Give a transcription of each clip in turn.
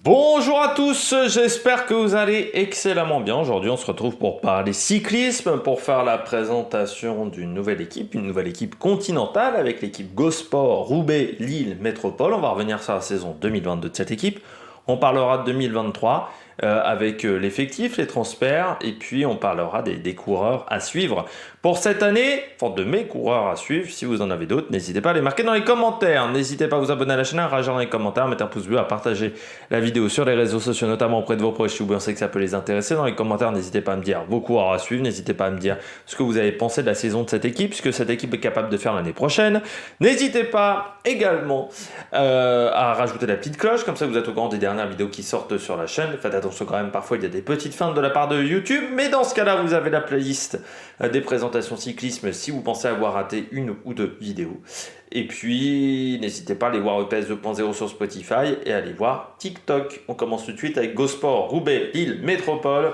Bonjour à tous, j'espère que vous allez excellemment bien. Aujourd'hui, on se retrouve pour parler cyclisme, pour faire la présentation d'une nouvelle équipe, une nouvelle équipe continentale avec l'équipe Go-Sport Roubaix Lille Métropole. On va revenir sur la saison 2022 de cette équipe. On parlera de 2023 avec l'effectif, les transferts, et puis on parlera des coureurs à suivre pour cette année, enfin de mes coureurs à suivre. Si vous en avez d'autres, n'hésitez pas à les marquer dans les commentaires. N'hésitez pas à vous abonner à la chaîne, à réagir dans les commentaires, à mettre un pouce bleu, à partager la vidéo sur les réseaux sociaux, notamment auprès de vos proches si vous pensez que ça peut les intéresser. Dans les commentaires, n'hésitez pas à me dire vos coureurs à suivre, n'hésitez pas à me dire ce que vous avez pensé de la saison de cette équipe, ce que cette équipe est capable de faire l'année prochaine. N'hésitez pas également à rajouter la petite cloche, comme ça vous êtes au courant des dernières vidéos qui sortent sur la chaîne. Faites attention quand même, parfois il y a des petites feintes de la part de YouTube, mais dans ce cas-là, vous avez la playlist des présentations cyclisme si vous pensez avoir raté une ou deux vidéos. Et puis, n'hésitez pas à aller voir EPS 2.0 sur Spotify et à aller voir TikTok. On commence tout de suite avec GoSport Roubaix Lille Métropole.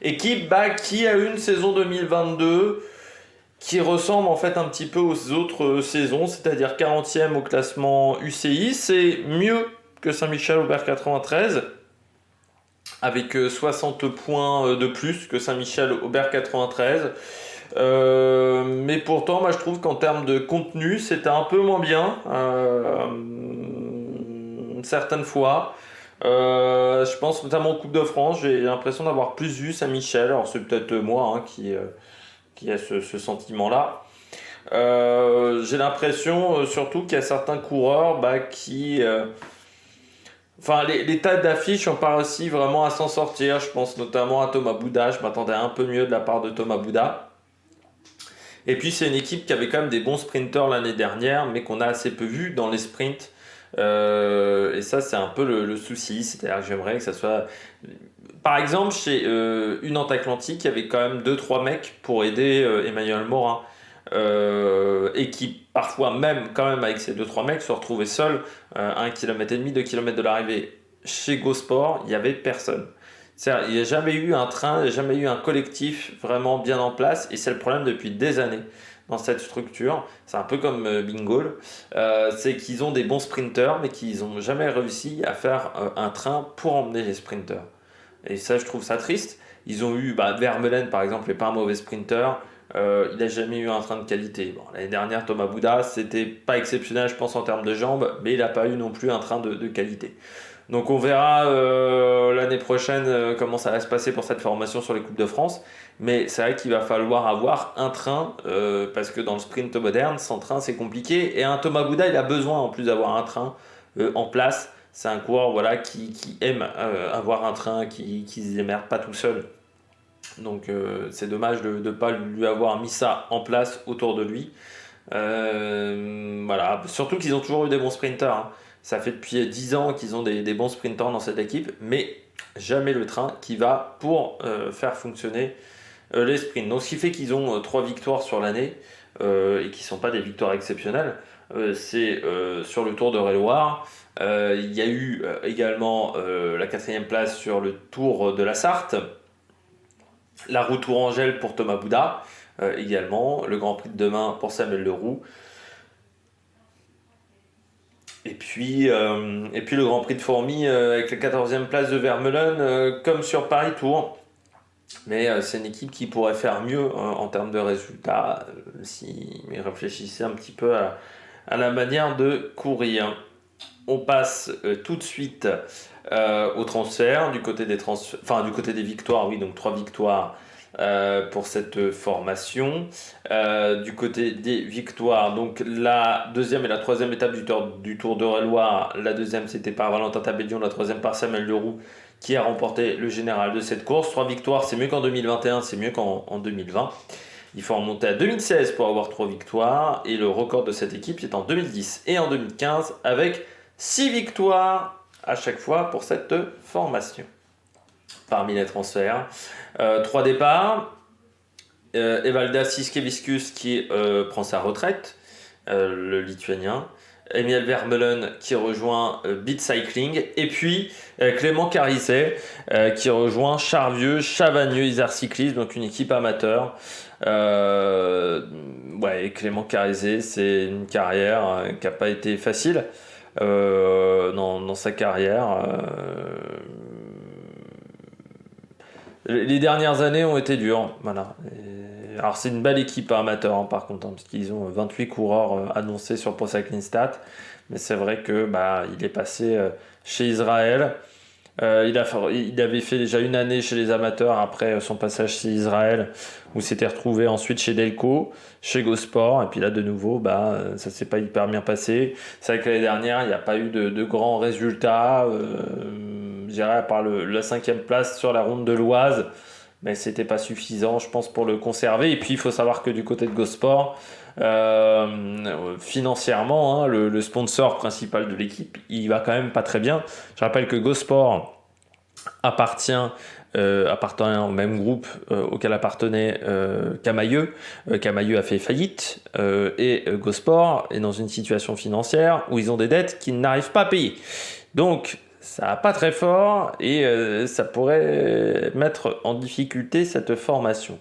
Équipe qui a eu une saison 2022 qui ressemble en fait un petit peu aux autres saisons, c'est-à-dire 40e au classement UCI. C'est mieux que Saint-Michel-Aubert 93, avec 60 points de plus que Saint-Michel-Aubert 93. Mais pourtant, moi, je trouve qu'en termes de contenu, c'était un peu moins bien certaines fois. Je pense notamment aux Coupes de France, j'ai l'impression d'avoir plus vu Saint-Michel. Alors c'est peut-être moi qui a ce sentiment-là. J'ai l'impression surtout qu'il y a certains coureurs qui... Enfin, les tas d'affiches ont pas réussi vraiment à s'en sortir. Je pense notamment à Thomas Bouda. Je m'attendais un peu mieux de la part de Thomas Bouda. Et puis, c'est une équipe qui avait quand même des bons sprinteurs l'année dernière, mais qu'on a assez peu vu dans les sprints. Et ça, c'est un peu le souci. C'est-à-dire que j'aimerais que ça soit... Par exemple, chez une Atlantique, il y avait quand même 2-3 mecs pour aider Emmanuel Morin. Et qui parfois même quand même avec ces 2-3 mecs se retrouvaient seuls 1,5 km, 2 km de l'arrivée. Chez GoSport, il n'y avait personne. C'est-à-dire, il n'y a jamais eu un train, il n'y a jamais eu un collectif vraiment bien en place, et c'est le problème depuis des années dans cette structure. C'est un peu comme Bingo, c'est qu'ils ont des bons sprinteurs mais qu'ils n'ont jamais réussi à faire un train pour emmener les sprinteurs. Et ça, je trouve ça triste. Ils ont eu Vermeulen par exemple, n'est pas un mauvais sprinter. Il n'a jamais eu un train de qualité. Bon, l'année dernière, Thomas Bouda, c'était pas exceptionnel, je pense, en termes de jambes, mais il n'a pas eu non plus un train de qualité. Donc on verra l'année prochaine comment ça va se passer pour cette formation sur les Coupes de France. Mais c'est vrai qu'il va falloir avoir un train, parce que dans le sprint moderne, sans train, c'est compliqué. Et un Thomas Bouda, il a besoin en plus d'avoir un train en place. C'est un coureur qui aime avoir un train, qui ne se démerde pas tout seul. Donc c'est dommage de ne pas lui avoir mis ça en place autour de lui. Voilà. Surtout qu'ils ont toujours eu des bons sprinters. Hein. Ça fait depuis 10 ans qu'ils ont des bons sprinters dans cette équipe, mais jamais le train qui va pour faire fonctionner les sprints. Donc ce qui fait qu'ils ont 3 victoires sur l'année et qui ne sont pas des victoires exceptionnelles. C'est sur le Tour de Loire. Il y a eu également la 4e place sur le Tour de la Sarthe. La route Tourangelle pour Thomas Bouda, également. Le Grand Prix de demain pour Samuel Leroux. Et puis le Grand Prix de Fourmies avec la 14e place de Vermeulen, comme sur Paris Tour. Mais c'est une équipe qui pourrait faire mieux en termes de résultats, si ils réfléchissaient un petit peu à la manière de courir. On passe tout de suite au transfert, du côté des victoires, oui, donc 3 victoires pour cette formation. Du côté des victoires, donc la 2e et la 3e étape du Tour de Loire. La 2e c'était par Valentin Tabellion, la 3e par Samuel Leroux qui a remporté le général de cette course. 3 victoires, c'est mieux qu'en 2021, c'est mieux qu'en 2020. Il faut remonter à 2016 pour avoir 3 victoires, et le record de cette équipe est en 2010 et en 2015 avec 6 victoires à chaque fois pour cette formation. Parmi les transferts, 3 départs. Evaldas Siskevicius qui prend sa retraite, le Lituanien. Emil Vermeulen qui rejoint Beat Cycling. Et puis Clément Carizet qui rejoint Charvieux, Chavagneux, Isère Cyclisme, donc une équipe amateur. Clément Carizet, c'est une carrière qui n'a pas été facile. dans sa carrière. Les dernières années ont été dures, voilà. Alors c'est une belle équipe amateur par contre, parce qu'ils ont 28 coureurs annoncés sur Pro Cycling Stats, mais c'est vrai que il est passé chez Israël. Il avait fait déjà une année chez les amateurs après son passage chez Israël, où s'était retrouvé ensuite chez Delco, chez Gosport, et puis là de nouveau, ça s'est pas hyper bien passé. C'est vrai que l'année dernière, il n'y a pas eu de grands résultats, je dirais à part la 5e place sur la ronde de l'Oise, mais c'était pas suffisant, je pense, pour le conserver. Et puis il faut savoir que du côté de Gosport, financièrement, le sponsor principal de l'équipe, il va quand même pas très bien. Je rappelle que Gosport appartenant au même groupe auquel appartenait Camailleux. Camailleux a fait faillite et Gosport est dans une situation financière où ils ont des dettes qu'ils n'arrivent pas à payer. Donc ça va pas très fort et ça pourrait mettre en difficulté cette formation.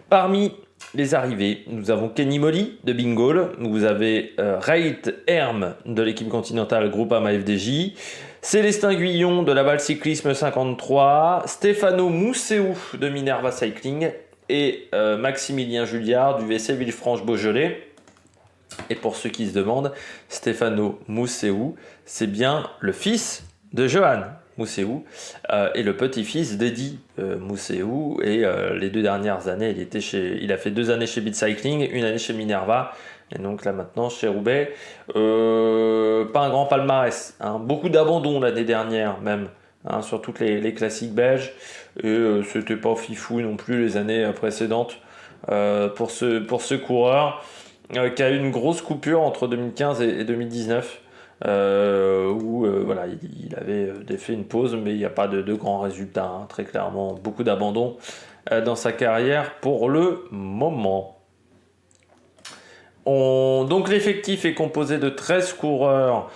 Parmi les arrivées, nous avons Kenny Molly de Bingol, vous avez Reit Herm de l'équipe continentale Groupama FDJ, Célestin Guillon de Laval Cyclisme 53, Stefano Mousseou de Minerva Cycling et Maximilien Julliard du VC Villefranche-Beaujolais. Et pour ceux qui se demandent, Stefano Mousseou, c'est bien le fils de Johan Mousseou et le petit-fils d'Eddy Mousseou. Et les 2 dernières années, il a fait 2 années chez Beat Cycling, 1 année chez Minerva. Et donc là maintenant chez Roubaix, pas un grand palmarès, beaucoup d'abandons l'année dernière même, sur toutes les classiques belges. Et c'était pas fifou non plus les années précédentes pour ce coureur qui a eu une grosse coupure entre 2015 et 2019. Où il avait fait une pause, mais il n'y a pas de grands résultats, très clairement, beaucoup d'abandons dans sa carrière pour le moment. Donc l'effectif est composé de 13 coureurs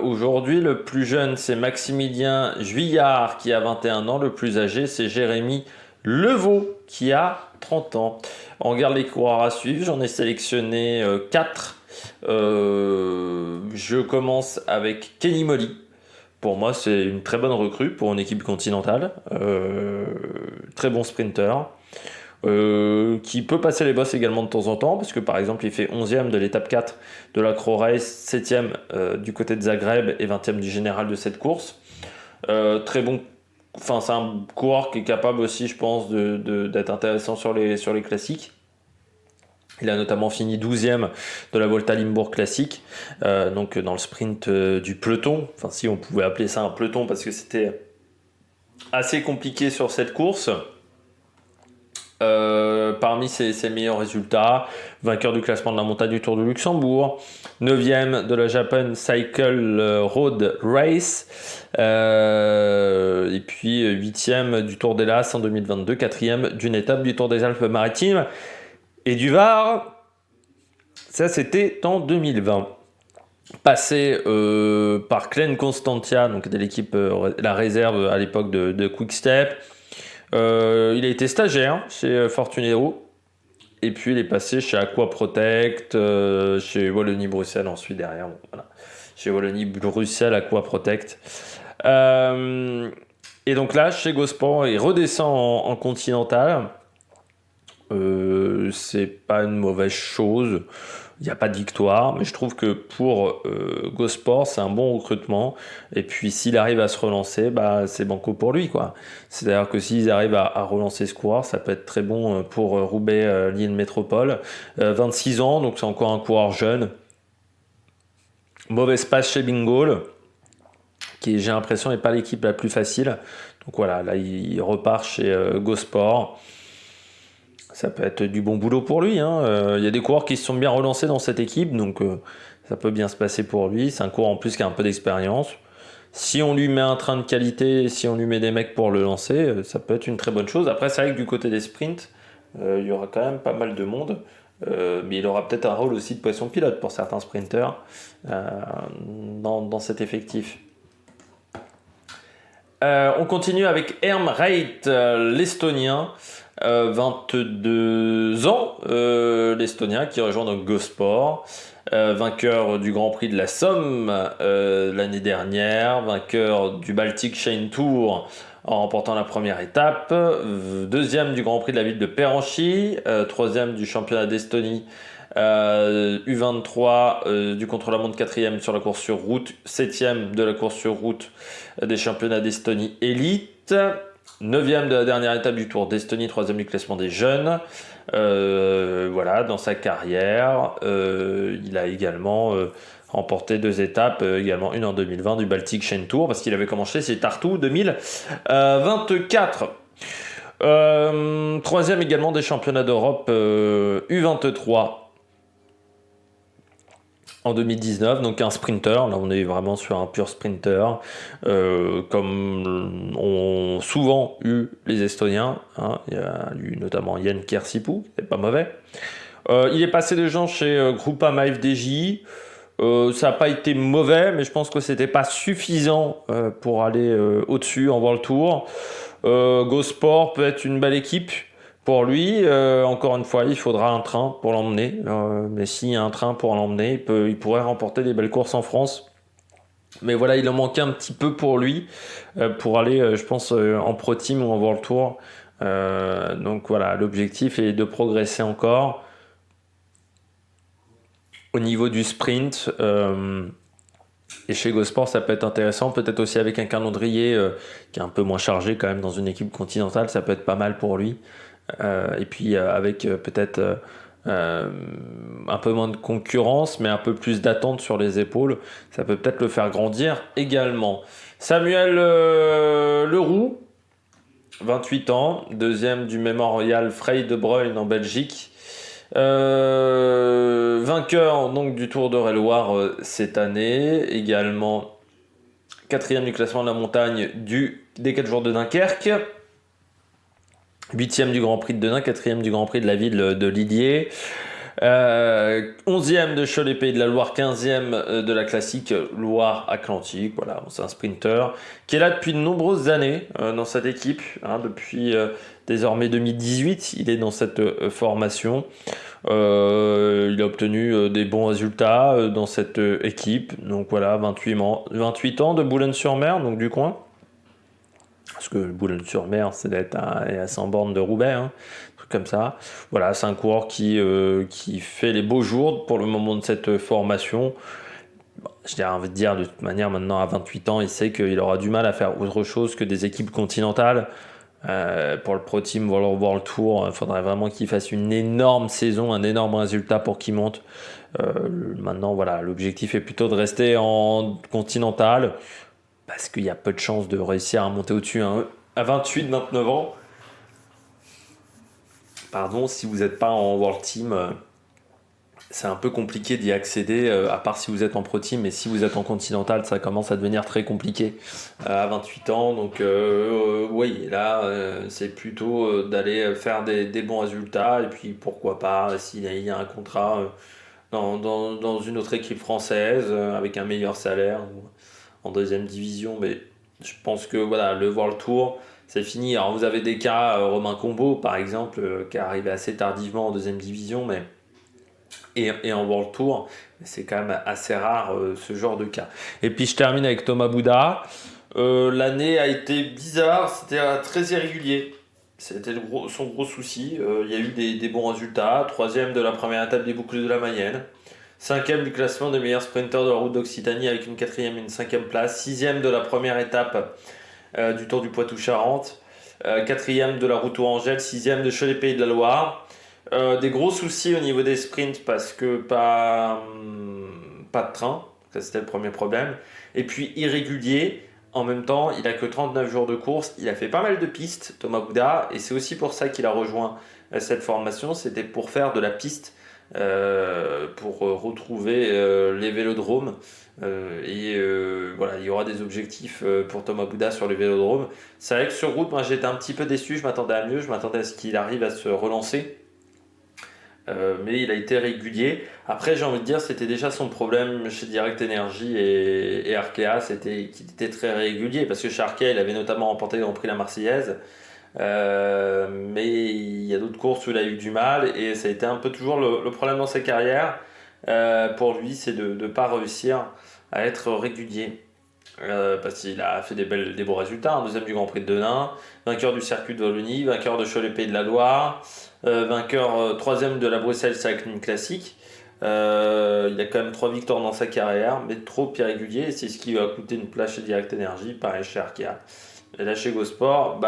aujourd'hui. Le plus jeune c'est Maximilien Juillard qui a 21 ans, le plus âgé c'est Jérémy Levaux qui a 30 ans. On regarde les coureurs à suivre, j'en ai sélectionné 4. Je commence avec Kenny Molly. Pour moi, c'est une très bonne recrue pour une équipe continentale. Très bon sprinter. Qui peut passer les bosses également de temps en temps, parce que par exemple, il fait 11e de l'étape 4 de la Crow Race, 7e du côté de Zagreb et 20e du général de cette course. Très bon. Enfin, c'est un coureur qui est capable aussi, je pense, d'être intéressant sur les classiques. Il a notamment fini 12e de la Volta Limbourg classique, donc dans le sprint du peloton, enfin si on pouvait appeler ça un peloton parce que c'était assez compliqué sur cette course. Parmi ses meilleurs résultats, vainqueur du classement de la montagne du Tour de Luxembourg, 9e de la Japan Cycle Road Race, et puis 8e du Tour des Las en 2022, 4e d'une étape du Tour des Alpes-Maritimes et du Var. Ça c'était en 2020. Passé par Glenn Constantia, donc de l'équipe la réserve à l'époque de Quick Step. Il a été stagiaire chez Fortunero et puis il est passé chez Aqua Protect, chez Wallonie-Bruxelles ensuite derrière. Bon, voilà. Chez Wallonie-Bruxelles, Aqua Protect. Et donc là, chez Gosport, il redescend en continental. C'est pas une mauvaise chose. Il n'y a pas de victoire, mais je trouve que pour Gosport, c'est un bon recrutement. Et puis, s'il arrive à se relancer, c'est banco pour lui, quoi. C'est-à-dire que s'ils arrivent à relancer ce coureur, ça peut être très bon pour Roubaix, Lille Métropole. 26 ans, donc c'est encore un coureur jeune. Mauvaise passe chez Bingol, qui, j'ai l'impression, n'est pas l'équipe la plus facile. Donc voilà, là, il repart chez Gosport. Ça peut être du bon boulot pour lui. Y a des coureurs qui se sont bien relancés dans cette équipe, donc ça peut bien se passer pour lui. C'est un coureur en plus qui a un peu d'expérience. Si on lui met un train de qualité, si on lui met des mecs pour le lancer, ça peut être une très bonne chose. Après, c'est vrai que du côté des sprints, il y aura quand même pas mal de monde. Mais il aura peut-être un rôle aussi de poisson pilote pour certains sprinters dans cet effectif. On continue avec Herm Reit, l'Estonien. 22 ans, l'Estonien qui rejoint donc Gosport, vainqueur du Grand Prix de la Somme l'année dernière, vainqueur du Baltic Chain Tour en remportant la première étape, deuxième du Grand Prix de la ville de Perranchy, troisième du championnat d'Estonie U23 du contre-la-montre, quatrième sur la course sur route, septième de la course sur route des championnats d'Estonie élite, neuvième de la dernière étape du Tour d'Estonie, troisième du classement des jeunes. Voilà, dans sa carrière, il a également remporté 2 étapes, également une en 2020 du Baltic Chain Tour, parce qu'il avait commencé ses Tartu 2024. Troisième également des championnats d'Europe U23 en 2019, donc un sprinter. Là, on est vraiment sur un pur sprinter, comme ont souvent eu les Estoniens. Hein. Il y a eu notamment Jan Kirsipuu, c'est pas mauvais. Il est passé de gens chez Groupama FDJ. Ça n'a pas été mauvais, mais je pense que c'était pas suffisant pour aller au-dessus en World Tour. Gosport peut être une belle équipe. Pour lui, encore une fois, il faudra un train pour l'emmener. Mais s'il y a un train pour l'emmener, il pourrait remporter des belles courses en France. Mais voilà, il en manquait un petit peu pour lui, pour aller, je pense, en Pro Team ou en World Tour. Donc voilà, l'objectif est de progresser encore. Au niveau du sprint, et chez Gosport, ça peut être intéressant, peut-être aussi avec un calendrier qui est un peu moins chargé quand même dans une équipe continentale, ça peut être pas mal pour lui. Et puis avec peut-être un peu moins de concurrence, mais un peu plus d'attente sur les épaules, ça peut peut-être le faire grandir également. Samuel Leroux, 28 ans, deuxième du Mémorial Frey de Bruyne en Belgique. Vainqueur donc du Tour de Loire cette année, également quatrième du classement de la montagne des 4 jours de Dunkerque, 8e du Grand Prix de Denain, 4e du Grand Prix de la ville de Lilliers, 11e de Cholet Pays de la Loire, 15e de la classique Loire Atlantique. Voilà, c'est un sprinter qui est là depuis de nombreuses années dans cette équipe, hein, depuis désormais 2018, il est dans cette formation. Il a obtenu des bons résultats dans cette équipe. Donc voilà, 28 ans de Boulogne-sur-Mer, donc du coin. Parce que Boulogne-sur-Mer, c'est d'être à 100 bornes de Roubaix, hein, un truc comme ça. Voilà, c'est un coureur qui fait les beaux jours pour le moment de cette formation. Bon, j'ai envie de dire, de toute manière, maintenant à 28 ans, il sait qu'il aura du mal à faire autre chose que des équipes continentales. Pour le Pro Team World Tour, il faudrait vraiment qu'il fasse une énorme saison, un énorme résultat pour qu'il monte. Maintenant, voilà, l'objectif est plutôt de rester en continental, parce qu'il y a peu de chances de réussir à monter au-dessus. Hein. À 28-29 ans, pardon, si vous n'êtes pas en World Team, c'est un peu compliqué d'y accéder, à part si vous êtes en Pro Team, mais si vous êtes en Continental, ça commence à devenir très compliqué à 28 ans. Donc oui, là, c'est plutôt d'aller faire des bons résultats, et puis pourquoi pas, s'il y a un contrat dans une autre équipe française, avec un meilleur salaire, ou en deuxième division. Mais je pense que voilà, le World Tour, c'est fini. Alors vous avez des cas, Romain Combo par exemple, qui est arrivé assez tardivement en deuxième division, mais et en World Tour, c'est quand même assez rare ce genre de cas. Et puis je termine avec Thomas Bouda. L'année a été bizarre, c'était très irrégulier. C'était son gros souci. Il y a eu des bons résultats. Troisième de la première étape des boucles de la Mayenne. Cinquième du classement des meilleurs sprinters de la route d'Occitanie avec une quatrième et une cinquième place. Sixième de la première étape du Tour du Poitou-Charentes. Quatrième de la route Tour-Angèle. Sixième de Cholet Pays de la Loire. Des gros soucis au niveau des sprints parce que pas de train, ça c'était le premier problème. Et puis irrégulier, en même temps il a que 39 jours de course, il a fait pas mal de pistes Thomas Bouda, et c'est aussi pour ça qu'il a rejoint cette formation, c'était pour faire de la piste, pour retrouver les vélodromes. Voilà, il y aura des objectifs pour Thomas Bouda sur les vélodromes. C'est vrai que sur route, moi j'étais un petit peu déçu, je m'attendais à mieux, je m'attendais à ce qu'il arrive à se relancer. Mais il a été régulier. Après, j'ai envie de dire, c'était déjà son problème chez Direct Energy et Arkea, c'était qu'il était très régulier, parce que chez Arkea, il avait notamment remporté le Grand Prix La Marseillaise, Mais il y a d'autres courses où il a eu du mal et ça a été un peu toujours le problème dans sa carrière. Pour lui, c'est de ne pas réussir à être régulier. Parce qu'il a fait des beaux résultats, un deuxième du Grand Prix de Denain, vainqueur du circuit de Wallonie, vainqueur de Cholet Pays de la Loire, vainqueur troisième de la Bruxelles Cycling Classic. Il a quand même 3 victoires dans sa carrière, mais trop irrégulier, et c'est ce qui lui a coûté une place chez Direct Energy, pareil chez Arkea. Et là chez Gosport,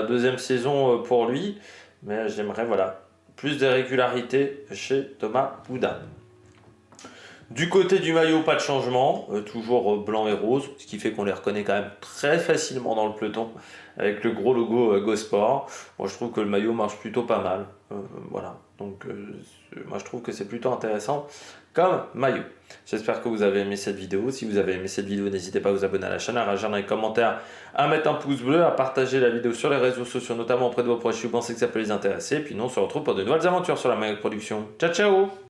deuxième saison pour lui, mais j'aimerais voilà, plus de régularité chez Thomas Boudin. Du côté du maillot, pas de changement, toujours blanc et rose, ce qui fait qu'on les reconnaît quand même très facilement dans le peloton, avec le gros logo Gosport. Moi je trouve que le maillot marche plutôt pas mal, voilà. Donc moi je trouve que c'est plutôt intéressant comme maillot. J'espère que vous avez aimé cette vidéo. Si vous avez aimé cette vidéo, n'hésitez pas à vous abonner à la chaîne, à réagir dans les commentaires, à mettre un pouce bleu, à partager la vidéo sur les réseaux sociaux, notamment auprès de vos proches si vous pensez que ça peut les intéresser. Et puis nous on se retrouve pour de nouvelles aventures sur la Maillot Production. Ciao ciao!